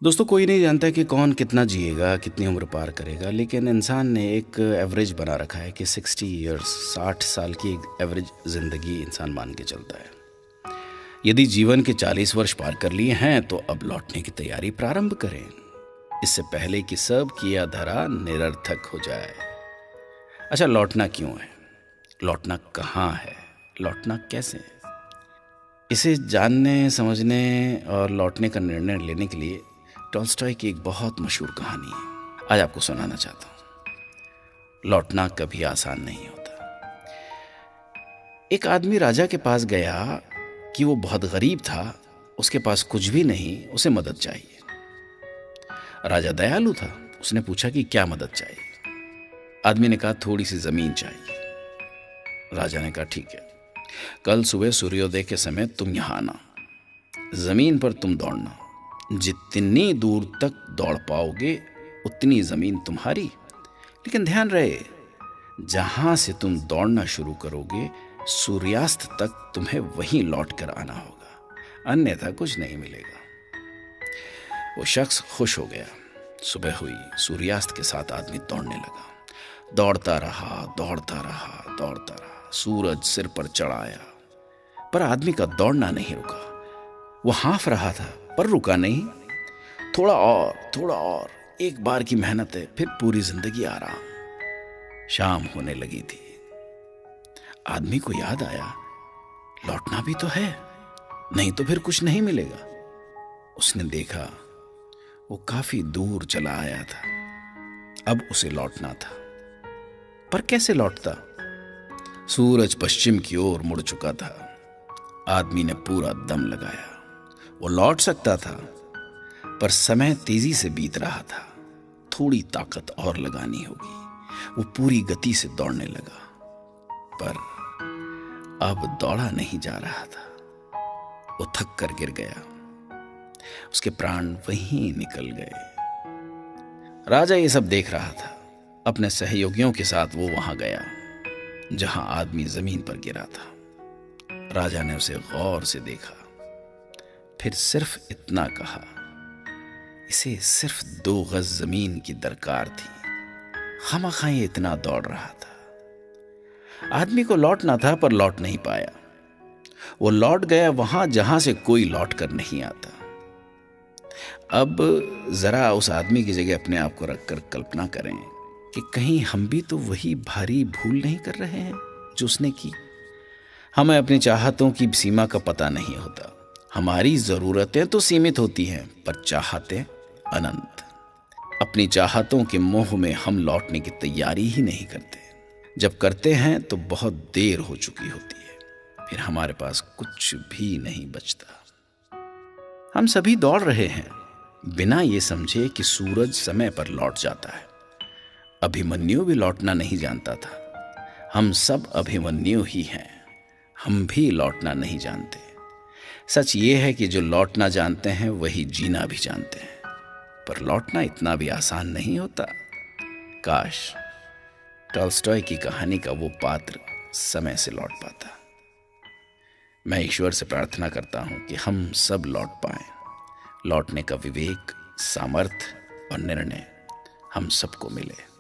दोस्तों, कोई नहीं जानता कि कौन कितना जिएगा, कितनी उम्र पार करेगा, लेकिन इंसान ने एक एवरेज बना रखा है कि 60 ईयर्स, 60 साल की एक एवरेज ज़िंदगी इंसान मान के चलता है। यदि जीवन के 40 वर्ष पार कर लिए हैं तो अब लौटने की तैयारी प्रारंभ करें, इससे पहले कि सब किया धरा निरर्थक हो जाए। अच्छा, लौटना क्यों है, लौटना कहाँ है, लौटना कैसे है, इसे जानने, समझने और लौटने का निर्णय लेने के लिए टॉल्स्टॉय की एक बहुत मशहूर कहानी है, आज आपको सुनाना चाहता हूं। लौटना कभी आसान नहीं होता। एक आदमी राजा के पास गया कि वो बहुत गरीब था, उसके पास कुछ भी नहीं, उसे मदद चाहिए। राजा दयालु था, उसने पूछा कि क्या मदद चाहिए। आदमी ने कहा थोड़ी सी जमीन चाहिए। राजा ने कहा ठीक है, कल सुबह सूर्योदय के समय तुम यहां आना, जमीन पर तुम दौड़ना, जितनी दूर तक दौड़ पाओगे उतनी जमीन तुम्हारी। लेकिन ध्यान रहे, जहां से तुम दौड़ना शुरू करोगे सूर्यास्त तक तुम्हें वहीं लौट कर आना होगा, अन्यथा कुछ नहीं मिलेगा। वो शख्स खुश हो गया। सुबह हुई, सूर्यास्त के साथ आदमी दौड़ने लगा। दौड़ता रहा, दौड़ता रहा, दौड़ता रहा। सूरज सिर पर चढ़ आया, पर आदमी का दौड़ना नहीं रुका। वो हाँफ रहा था पर रुका नहीं। थोड़ा और, थोड़ा और, एक बार की मेहनत है, फिर पूरी जिंदगी आराम। शाम होने लगी थी। आदमी को याद आया, लौटना भी तो है, नहीं तो फिर कुछ नहीं मिलेगा। उसने देखा वो काफी दूर चला आया था, अब उसे लौटना था। पर कैसे लौटता? सूरज पश्चिम की ओर मुड़ चुका था। आदमी ने पूरा दम लगाया। वो लौट सकता था, पर समय तेजी से बीत रहा था। थोड़ी ताकत और लगानी होगी। वो पूरी गति से दौड़ने लगा, पर अब दौड़ा नहीं जा रहा था। वो थक कर गिर गया। उसके प्राण वहीं निकल गए। राजा ये सब देख रहा था। अपने सहयोगियों के साथ वो वहां गया जहां आदमी जमीन पर गिरा था। राजा ने उसे गौर से देखा, फिर सिर्फ इतना कहा, इसे सिर्फ 2 गज जमीन की दरकार थी, खामखा ये इतना दौड़ रहा था। आदमी को लौटना था पर लौट नहीं पाया। वो लौट गया वहां जहां से कोई लौट कर नहीं आता। अब जरा उस आदमी की जगह अपने आप को रखकर कल्पना करें कि कहीं हम भी तो वही भारी भूल नहीं कर रहे हैं जो उसने की। हमें अपनी चाहतों की सीमा का पता नहीं होता। हमारी जरूरतें तो सीमित होती हैं, पर चाहतें अनंत। अपनी चाहतों के मोह में हम लौटने की तैयारी ही नहीं करते। जब करते हैं तो बहुत देर हो चुकी होती है, फिर हमारे पास कुछ भी नहीं बचता। हम सभी दौड़ रहे हैं बिना ये समझे कि सूरज समय पर लौट जाता है। अभिमन्यु भी लौटना नहीं जानता था। हम सब अभिमन्यु ही हैं, हम भी लौटना नहीं जानते। सच ये है कि जो लौटना जानते हैं वही जीना भी जानते हैं, पर लौटना इतना भी आसान नहीं होता। काश टॉल्स्टॉय की कहानी का वो पात्र समय से लौट पाता। मैं ईश्वर से प्रार्थना करता हूं कि हम सब लौट पाएं। लौटने का विवेक, सामर्थ्य और निर्णय हम सबको मिले।